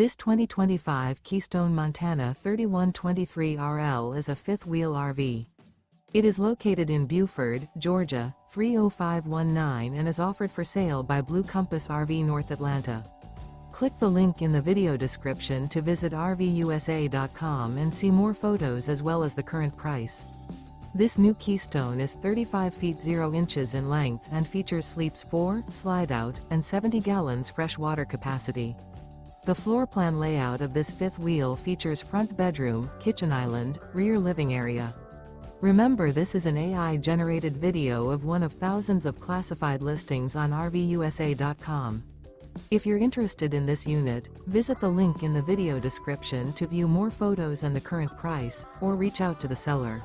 This 2025 Keystone Montana 3123RL is a fifth-wheel RV. It is located in Buford, Georgia, 30519 and is offered for sale by Blue Compass RV North Atlanta. Click the link in the video description to visit RVUSA.com and see more photos as well as the current price. This new Keystone is 35 feet 0 inches in length and features sleeps 4, slide-out, and 70 gallons fresh water capacity. The floor plan layout of this fifth wheel features front bedroom, kitchen island, rear living area. Remember, this is an AI-generated video of one of thousands of classified listings on RVUSA.com. If you're interested in this unit, visit the link in the video description to view more photos and the current price, or reach out to the seller.